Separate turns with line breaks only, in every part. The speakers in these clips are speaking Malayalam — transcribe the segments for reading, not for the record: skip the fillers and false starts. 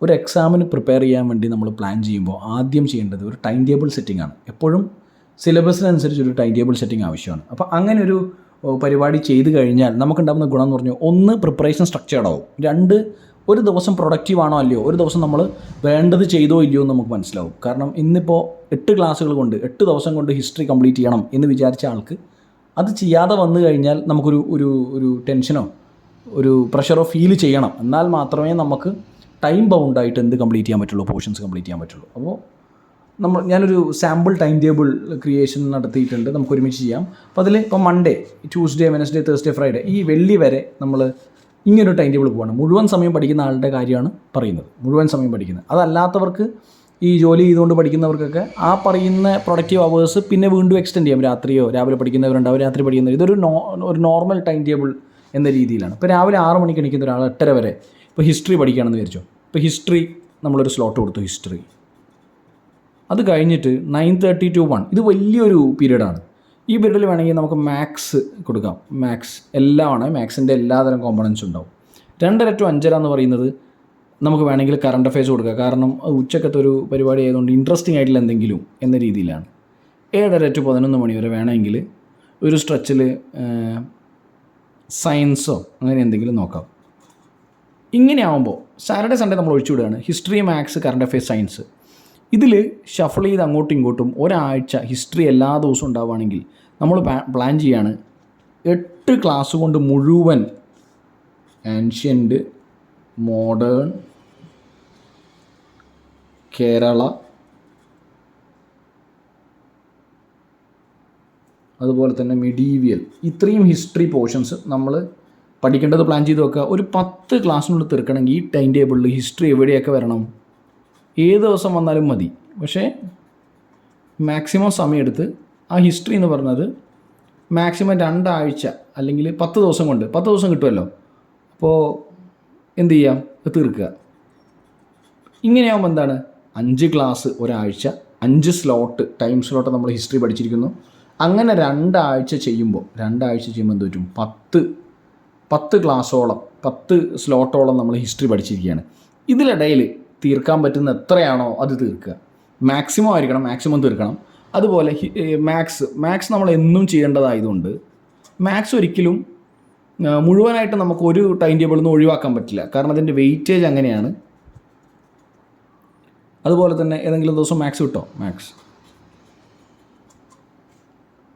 ഒരു എക്സാമിന് പ്രിപ്പയർ ചെയ്യാൻ വേണ്ടി നമ്മൾ പ്ലാൻ ചെയ്യുമ്പോൾ ആദ്യം ചെയ്യേണ്ടത് ഒരു ടൈം ടേബിൾ സെറ്റിംഗ് ആണ്. എപ്പോഴും സിലബസിനനുസരിച്ച് ഒരു ടൈം ടേബിൾ സെറ്റിംഗ് ആവശ്യമാണ്. അപ്പോൾ അങ്ങനെ ഒരു പരിപാടി ചെയ്ത് കഴിഞ്ഞാൽ നമുക്കുണ്ടാകുന്ന ഗുണം എന്ന് പറഞ്ഞാൽ 1 പ്രിപ്പറേഷൻ സ്ട്രക്ചേർഡ് ആവും, 2 ഒരു ദിവസം പ്രൊഡക്റ്റീവ് ആണോ അല്ലയോ, ഒരു ദിവസം നമ്മൾ വേണ്ടത് ചെയ്തോ ഇല്ലയോ എന്ന് നമുക്ക് മനസ്സിലാവും. കാരണം ഇന്നിപ്പോൾ 8 ക്ലാസ്സുകൾ കൊണ്ട് 8 ദിവസം കൊണ്ട് ഹിസ്റ്ററി കംപ്ലീറ്റ് ചെയ്യണം എന്ന് വിചാരിച്ച ആൾക്ക് അത് ചെയ്യാതെ വന്നു കഴിഞ്ഞാൽ നമുക്കൊരു ഒരു ഒരു ടെൻഷനോ ഒരു പ്രഷറോ ഫീൽ ചെയ്യണം. എന്നാൽ മാത്രമേ നമുക്ക് ടൈം ബൗണ്ടായിട്ട് എന്ത് കംപ്ലീറ്റ് ചെയ്യാൻ പറ്റുള്ളൂ, പോർഷൻസ് കംപ്ലീറ്റ് ചെയ്യാൻ പറ്റുള്ളൂ. അപ്പോൾ ഞാനൊരു സാമ്പിൾ ടൈം ടേബിൾ ക്രിയേഷൻ നടത്തിയിട്ടുണ്ട്, നമുക്ക് ഒരുമിച്ച് ചെയ്യാം. അപ്പോൾ അതിൽ ഇപ്പോൾ Monday, Tuesday, Wednesday, Thursday, Friday ഈ വെള്ളി വരെ നമ്മൾ ഇങ്ങനൊരു ടൈം ടേബിൾ പോകണം. മുഴുവൻ സമയം പഠിക്കുന്ന ആളുടെ കാര്യമാണ് പറയുന്നത്, മുഴുവൻ സമയം പഠിക്കുന്നത്. അതല്ലാത്തവർക്ക്, ഈ ജോലി ചെയ്തുകൊണ്ട് പഠിക്കുന്നവർക്കൊക്കെ ആ പറയുന്ന പ്രൊഡക്റ്റീവ് അവേഴ്സ് പിന്നെ വീണ്ടും എക്സ്റ്റെൻഡ് ചെയ്യാം. രാത്രിയോ രാവിലെ പഠിക്കുന്നവരുണ്ടാവും, രാത്രി പഠിക്കുന്നവർ. ഇതൊരു നോർമൽ ടൈം ടേബിൾ എന്ന രീതിയിലാണ്. ഇപ്പോൾ രാവിലെ 6 മണിക്ക് എണീക്കുന്ന ഒരാൾ 8:30 വരെ ഇപ്പോൾ ഹിസ്റ്ററി പഠിക്കുകയാണെന്ന് വിചാരിച്ചോ. ഇപ്പോൾ ഹിസ്റ്ററി നമ്മളൊരു സ്ലോട്ട് കൊടുത്തു, ഹിസ്റ്ററി. അത് കഴിഞ്ഞിട്ട് 9:30 to 1 ഇത് വലിയൊരു പീരീഡാണ്. ഈ പീരീഡിൽ വേണമെങ്കിൽ നമുക്ക് മാത്സ് കൊടുക്കാം. മാത്സ് എല്ലാമാണ്, മാത്സിൻ്റെ എല്ലാതരം കോമ്പണൻസും ഉണ്ടാവും. 2:30 to 5:30 എന്ന് പറയുന്നത് നമുക്ക് വേണമെങ്കിൽ കറണ്ട് അഫയേഴ്സ് കൊടുക്കുക. കാരണം ഉച്ചക്കത്തെ ഒരു പരിപാടി ആയതുകൊണ്ട് ഇൻട്രസ്റ്റിംഗ് ആയിട്ടുള്ള എന്തെങ്കിലും എന്ന രീതിയിലാണ്. 7:30 to 11 മണി വരെ വേണമെങ്കിൽ ഒരു സ്ട്രെച്ചിൽ സയൻസോ അങ്ങനെ എന്തെങ്കിലും നോക്കാം. ഇങ്ങനെ ആകുമ്പോൾ സാറ്റർഡേ സൺഡേ നമ്മൾ ഒഴിച്ചു വിടുകയാണ്. History, maths, current affairs, science. ഇതിൽ ഷഫിൾ ചെയ്ത് അങ്ങോട്ടും ഇങ്ങോട്ടും ഒരാഴ്ച ഹിസ്റ്ററി എല്ലാ ദിവസവും ഉണ്ടാവുകയാണെങ്കിൽ നമ്മൾ പ്ലാൻ ചെയ്യാണ് 8 ക്ലാസ് കൊണ്ട് മുഴുവൻ ആൻഷ്യൻ്റ്, മോഡേൺ, കേരള, അതുപോലെ തന്നെ മെഡീവിയൽ, ഇത്രയും ഹിസ്റ്ററി പോർഷൻസ് നമ്മൾ പഠിക്കേണ്ടത് പ്ലാൻ ചെയ്ത് വെക്കുക. ഒരു 10 ക്ലാസ്സിനുള്ളിൽ തീർക്കണമെങ്കിൽ ഈ ടൈം ടേബിളിൽ ഹിസ്റ്ററി എവിടെയൊക്കെ വരണം, ഏത് ദിവസം വന്നാലും മതി. പക്ഷേ മാക്സിമം സമയമെടുത്ത് ആ ഹിസ്റ്ററി എന്ന് പറഞ്ഞത് മാക്സിമം 2 ആഴ്ച അല്ലെങ്കിൽ 10 ദിവസം കൊണ്ട് 10 ദിവസം കിട്ടുമല്ലോ. അപ്പോൾ എന്ത് ചെയ്യാം, തീർക്കുക. ഇങ്ങനെയാകുമ്പോൾ എന്താണ്, 5 ക്ലാസ് ഒരാഴ്ച, 5 സ്ലോട്ട്, ടൈം സ്ലോട്ട് നമ്മൾ ഹിസ്റ്ററി പഠിച്ചിരിക്കുന്നു. അങ്ങനെ 2 ആഴ്ച ചെയ്യുമ്പോൾ എന്ത് പറ്റും, 10 ക്ലാസ്സോളം 10 സ്ലോട്ടോളം നമ്മൾ ഹിസ്റ്ററി പഠിച്ചിരിക്കുകയാണ്. ഇതിനിടയിൽ തീർക്കാൻ പറ്റുന്ന എത്രയാണോ അത് തീർക്കുക. മാക്സിമം ആയിരിക്കണം, മാക്സിമം തീർക്കണം. അതുപോലെ മാത്സ് നമ്മൾ എന്നും ചെയ്യേണ്ടതായതുകൊണ്ട് മാത്സ് ഒരിക്കലും മുഴുവനായിട്ട് നമുക്ക് ഒരു ടൈം ടേബിളിൽ നിന്ന് ഒഴിവാക്കാൻ പറ്റില്ല. കാരണം അതിൻ്റെ വെയിറ്റേജ് അങ്ങനെയാണ്. അതുപോലെ തന്നെ ഏതെങ്കിലും ദിവസം മാത്സ് കിട്ടോ, മാത്സ്.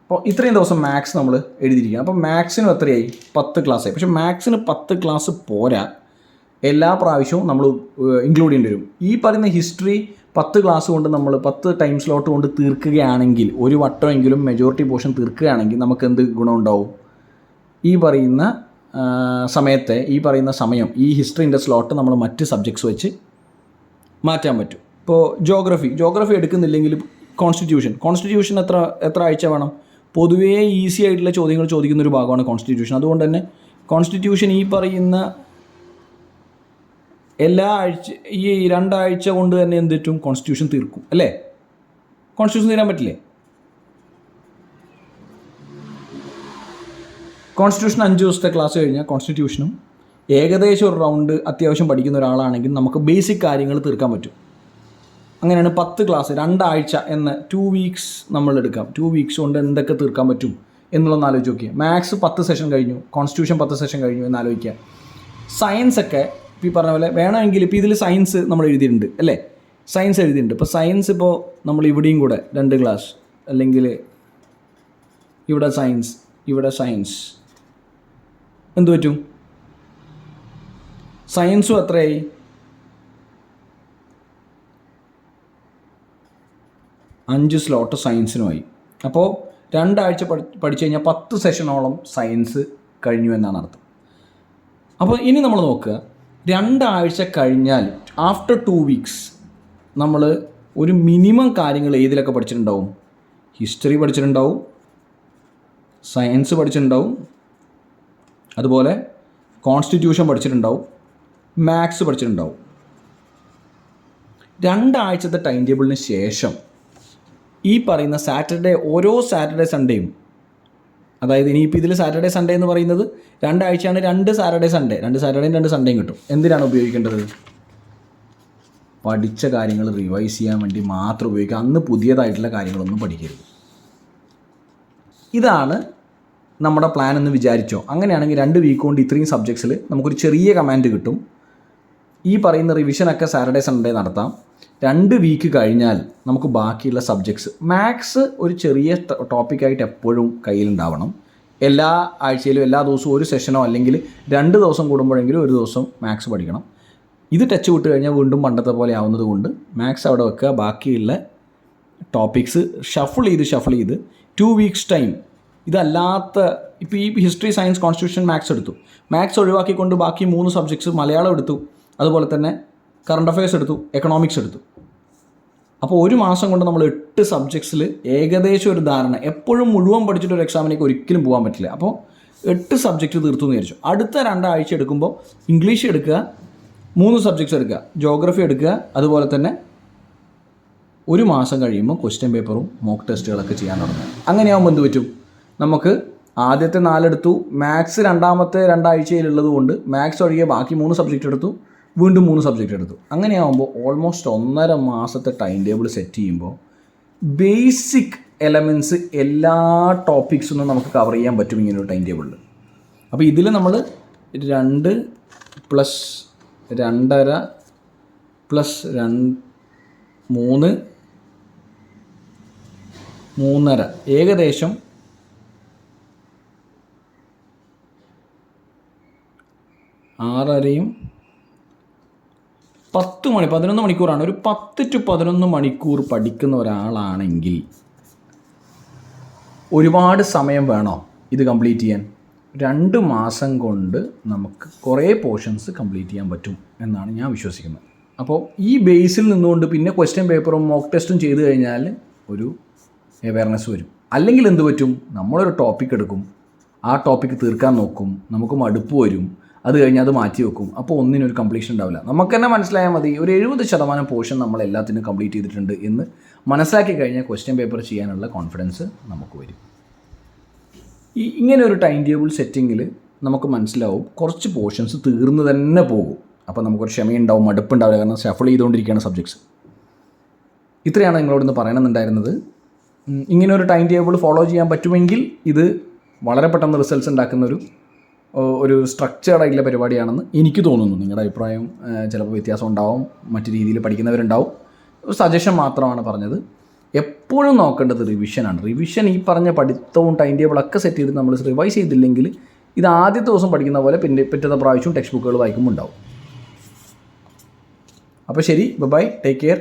അപ്പോൾ ഇത്രയും ദിവസം മാത്സ് നമ്മൾ എഴുതിയിരിക്കുക. അപ്പോൾ മാത്സിനും എത്രയായി, 10 ക്ലാസ്സായി. പക്ഷേ മാത്സിന് 10 ക്ലാസ് പോരാ, എല്ലാ പ്രാവശ്യവും നമ്മൾ ഇൻക്ലൂഡ് ചെയ്യേണ്ടി വരും. ഈ പറയുന്ന ഹിസ്റ്ററി 10 ക്ലാസ് കൊണ്ട് നമ്മൾ 10 ടൈം സ്ലോട്ട് കൊണ്ട് തീർക്കുകയാണെങ്കിൽ, ഒരു വട്ടമെങ്കിലും മെജോറിറ്റി പോർഷൻ തീർക്കുകയാണെങ്കിൽ നമുക്ക് എന്ത് ഗുണമുണ്ടാവും, ഈ പറയുന്ന സമയത്തെ, ഈ പറയുന്ന സമയം, ഈ ഹിസ്റ്ററിൻ്റെ സ്ലോട്ട് നമ്മൾ മറ്റ് സബ്ജക്ട്സ് വെച്ച് മാറ്റാൻ പറ്റും. ഇപ്പോൾ ജോഗ്രഫി എടുക്കുന്നില്ലെങ്കിൽ കോൺസ്റ്റിറ്റ്യൂഷൻ എത്ര ആഴ്ച വേണം. പൊതുവേ ഈസി ആയിട്ടുള്ള ചോദ്യങ്ങൾ ചോദിക്കുന്നൊരു ഭാഗമാണ് കോൺസ്റ്റിറ്റ്യൂഷൻ. അതുകൊണ്ട് തന്നെ കോൺസ്റ്റിറ്റ്യൂഷൻ ഈ പറയുന്ന ഈ 2 ആഴ്ച കൊണ്ട് തന്നെ എന്ത് പറ്റും, കോൺസ്റ്റിറ്റ്യൂഷൻ തീർക്കും അല്ലേ. കോൺസ്റ്റിറ്റ്യൂഷൻ തീരാൻ പറ്റില്ലേ. കോൺസ്റ്റിറ്റ്യൂഷൻ 5 ദിവസത്തെ ക്ലാസ് കഴിഞ്ഞാൽ കോൺസ്റ്റിറ്റ്യൂഷനും ഏകദേശം ഒരു റൗണ്ട് അത്യാവശ്യം പഠിക്കുന്ന ഒരാളാണെങ്കിൽ നമുക്ക് ബേസിക് കാര്യങ്ങൾ തീർക്കാൻ പറ്റും. അങ്ങനെയാണ് 10 ക്ലാസ് 2 ആഴ്ച എന്ന 2 വീക്സ് നമ്മൾ എടുക്കാം. 2 വീക്സ് കൊണ്ട് എന്തൊക്കെ തീർക്കാൻ പറ്റും എന്നുള്ളതൊന്ന് ആലോചിച്ച് നോക്കിയാൽ. മാത്സ് 10 സെഷൻ കഴിഞ്ഞു, കോൺസ്റ്റിറ്റ്യൂഷൻ 10 സെഷൻ കഴിഞ്ഞു എന്നാലോചിക്കുക. സയൻസൊക്കെ ഈ പറഞ്ഞ പോലെ വേണമെങ്കിൽ ഇപ്പോൾ ഇതിൽ സയൻസ് നമ്മൾ എഴുതിയിട്ടുണ്ട് അല്ലേ, സയൻസ് എഴുതിയിട്ടുണ്ട്. ഇപ്പോൾ സയൻസ് ഇപ്പോൾ നമ്മൾ ഇവിടെയും കൂടെ 2 ക്ലാസ്, അല്ലെങ്കിൽ ഇവിടെ സയൻസ് എന്ത് പറ്റും, സയൻസും എത്രയായി, 5 സ്ലോട്ട് സയൻസിനുമായി. അപ്പോൾ 2 ആഴ്ച പഠിച്ചു കഴിഞ്ഞാൽ 10 സെഷനോളം സയൻസ് കഴിഞ്ഞു എന്നാണ് അർത്ഥം. അപ്പോൾ ഇനി നമ്മൾ നോക്കുക, 2 ആഴ്ച കഴിഞ്ഞാൽ ആഫ്റ്റർ 2 വീക്സ് നമ്മൾ ഒരു മിനിമം കാര്യങ്ങൾ ഏതിലൊക്കെ പഠിച്ചിട്ടുണ്ടാവും, ഹിസ്റ്ററി പഠിച്ചിട്ടുണ്ടാവും, സയൻസ് പഠിച്ചിട്ടുണ്ടാവും, അതുപോലെ കോൺസ്റ്റിറ്റ്യൂഷൻ പഠിച്ചിട്ടുണ്ടാവും, മാത്സ് പഠിച്ചിട്ടുണ്ടാവും. 2 ആഴ്ചത്തെ ടൈം ടേബിളിന് ശേഷം ഈ പറയുന്ന ഓരോ സാറ്റർഡേ സൺഡേയും, അതായത് ഇനിയിപ്പോൾ ഇതിൽ സാറ്റർഡേ സൺഡേ എന്ന് പറയുന്നത് 2 ആഴ്ചയാണ്, 2 സാറ്റർഡേ സൺഡേ, 2 സാറ്റർഡേയും 2 സൺഡേയും കിട്ടും. എന്തിനാണ് ഉപയോഗിക്കേണ്ടത്, പഠിച്ച കാര്യങ്ങൾ റിവൈസ് ചെയ്യാൻ വേണ്ടി മാത്രം ഉപയോഗിക്കുക. അന്ന് പുതിയതായിട്ടുള്ള കാര്യങ്ങളൊന്നും പഠിക്കരുത്. ഇതാണ് നമ്മുടെ പ്ലാൻ എന്ന് വിചാരിച്ചോ. അങ്ങനെയാണെങ്കിൽ 2 വീക്ക് കൊണ്ട് ഇത്രയും സബ്ജക്ട്സിൽ നമുക്കൊരു ചെറിയ കമാൻഡ് കിട്ടും. ഈ പറയുന്ന റിവിഷനൊക്കെ സാറ്റർഡേ സൺഡേ നടത്താം. 2 വീക്ക് കഴിഞ്ഞാൽ നമുക്ക് ബാക്കിയുള്ള സബ്ജക്ട്സ്, മാത്സ് ഒരു ചെറിയ ടോപ്പിക്കായിട്ട് എപ്പോഴും കയ്യിലുണ്ടാവണം. എല്ലാ ആഴ്ചയിലും എല്ലാ ദിവസവും ഒരു സെഷനോ അല്ലെങ്കിൽ 2 ദിവസം കൂടുമ്പോഴെങ്കിലും ഒരു ദിവസം മാത്സ് പഠിക്കണം. ഇത് ടച്ച് വിട്ട് കഴിഞ്ഞാൽ വീണ്ടും പണ്ടത്തെ പോലെ ആവുന്നത് കൊണ്ട് മാത്സ് അവിടെ വെക്കുക. ബാക്കിയുള്ള ടോപ്പിക്സ് ഷഫിൾ ചെയ്ത് 2 വീക്സ് ടൈം ഇതല്ലാത്ത ഇപ്പോൾ ഈ ഹിസ്റ്ററി, സയൻസ്, കോൺസ്റ്റിറ്റ്യൂഷൻ, മാത്സ് എടുത്തു. മാത്സ് ഒഴിവാക്കിക്കൊണ്ട് ബാക്കി 3 സബ്ജക്ട്സ് മലയാളം എടുത്തു, അതുപോലെ തന്നെ കറണ്ട് അഫയേഴ്സ് എടുത്തു, എക്കണോമിക്സ് എടുത്തു. അപ്പോൾ 1 മാസം കൊണ്ട് നമ്മൾ 8 സബ്ജക്ട്സിൽ ഏകദേശം ഒരു ധാരണ. എപ്പോഴും മുഴുവൻ പഠിച്ചിട്ട് ഒരു എക്സാമിലേക്ക് ഒരിക്കലും പോകാൻ പറ്റില്ല. അപ്പോൾ 8 സബ്ജക്റ്റ് തീർത്തു എന്ന് വിചാരിച്ചു. അടുത്ത 2 ആഴ്ച എടുക്കുമ്പോൾ ഇംഗ്ലീഷ് എടുക്കുക, 3 സബ്ജക്ട്സ് എടുക്കുക, ജോഗ്രഫി എടുക്കുക, അതുപോലെ തന്നെ 1 മാസം കഴിയുമ്പോൾ ക്വസ്റ്റ്യൻ പേപ്പറും മോക്ക് ടെസ്റ്റുകളൊക്കെ ചെയ്യാൻ തുടങ്ങും. അങ്ങനെയാകുമ്പോൾ എന്ത് പറ്റും? നമുക്ക് ആദ്യത്തെ 4 എടുത്തു, മാത്സ് രണ്ടാമത്തെ 2 ആഴ്ചയിലുള്ളത് കൊണ്ട് മാത്സ് ഒഴികെ ബാക്കി 3 സബ്ജക്റ്റ് എടുത്തു, വീണ്ടും 3 സബ്ജക്റ്റ് എടുത്തു. അങ്ങനെയാകുമ്പോൾ ഓൾമോസ്റ്റ് 1.5 മാസത്തെ ടൈം ടേബിൾ സെറ്റ് ചെയ്യുമ്പോൾ ബേസിക് എലമെൻറ്റ്സ് എല്ലാ ടോപ്പിക്സൊന്നും നമുക്ക് കവർ ചെയ്യാൻ പറ്റും ഇങ്ങനൊരു ടൈം ടേബിളിൽ. അപ്പോൾ ഇതിൽ നമ്മൾ 2 + 2.5 + 3.5 ഏകദേശം 6.5 11 മണിക്കൂറാണ്. ഒരു 10 to 11 മണിക്കൂർ പഠിക്കുന്ന ഒരാളാണെങ്കിൽ ഒരുപാട് സമയം വേണോ ഇത് കംപ്ലീറ്റ് ചെയ്യാൻ? 2 മാസം കൊണ്ട് നമുക്ക് കുറേ പോർഷൻസ് കംപ്ലീറ്റ് ചെയ്യാൻ പറ്റും എന്നാണ് ഞാൻ വിശ്വസിക്കുന്നത്. അപ്പോൾ ഈ ബേസിൽ നിന്നുകൊണ്ട് പിന്നെ ക്വസ്റ്റ്യൻ പേപ്പറും മോക്ക് ടെസ്റ്റും ചെയ്ത് കഴിഞ്ഞാൽ ഒരു അവയർനെസ് വരും. അല്ലെങ്കിൽ എന്ത് പറ്റും? നമ്മളൊരു ടോപ്പിക് എടുക്കും, ആ ടോപ്പിക്ക് തീർക്കാൻ നോക്കും, നമുക്ക് മടുപ്പ് വരും, അത് കഴിഞ്ഞ് അത് മാറ്റി വെക്കും. അപ്പോൾ ഒന്നിനൊരു കംപ്ലീഷൻ ഉണ്ടാവില്ല. നമുക്ക് തന്നെ മനസ്സിലായാൽ മതി ഒരു 70% പോർഷൻ നമ്മൾ എല്ലാത്തിനും കംപ്ലീറ്റ് ചെയ്തിട്ടുണ്ട് എന്ന് മനസ്സിലാക്കി കഴിഞ്ഞാൽ ക്വസ്റ്റ്യൻ പേപ്പർ ചെയ്യാനുള്ള കോൺഫിഡൻസ് നമുക്ക് വരും. ഇങ്ങനെ ഒരു ടൈം ടേബിൾ സെറ്റിങ്ങിൽ നമുക്ക് മനസ്സിലാവും കുറച്ച് പോർഷൻസ് തീർന്ന് തന്നെ പോകും. അപ്പോൾ നമുക്കൊരു ക്ഷമയുണ്ടാവും, മടുപ്പുണ്ടാവില്ല, കാരണം ഷഫിൾ ചെയ്തുകൊണ്ടിരിക്കുകയാണ് സബ്ജക്ട്സ്. ഇത്രയാണ് നിങ്ങളോടൊന്ന് പറയണമെന്നുണ്ടായിരുന്നത്. ഇങ്ങനെ ഒരു ടൈം ടേബിൾ ഫോളോ ചെയ്യാൻ പറ്റുമെങ്കിൽ ഇത് വളരെ പെട്ടെന്ന് റിസൾട്ട്സ് ഉണ്ടാക്കുന്ന ഒരു സ്ട്രക്ചേർഡ് ആയിട്ടുള്ള പരിപാടിയാണെന്ന് എനിക്ക് തോന്നുന്നു. നിങ്ങളുടെ അഭിപ്രായം ചിലപ്പോൾ വ്യത്യാസം ഉണ്ടാവും, മറ്റു രീതിയിൽ പഠിക്കുന്നവരുണ്ടാവും. ഒരു സജഷൻ മാത്രമാണ് പറഞ്ഞത്. എപ്പോഴും നോക്കേണ്ടത് റിവിഷനാണ്. റിവിഷൻ ഈ പറഞ്ഞ പഠിത്തവും ടൈം ടേബിളൊക്കെ സെറ്റ് ചെയ്ത് നമ്മൾ റിവൈസ് ചെയ്തില്ലെങ്കിൽ ഇത് ആദ്യത്തെ ദിവസം പഠിക്കുന്ന പോലെ പിന്നെ പിറ്റത്തെ പ്രാവശ്യവും ടെക്സ്റ്റ് ബുക്കുകൾ വായിക്കുമ്പോൾ ഉണ്ടാവും. അപ്പോൾ ശരി, ബൈ, ടേക്ക് കെയർ.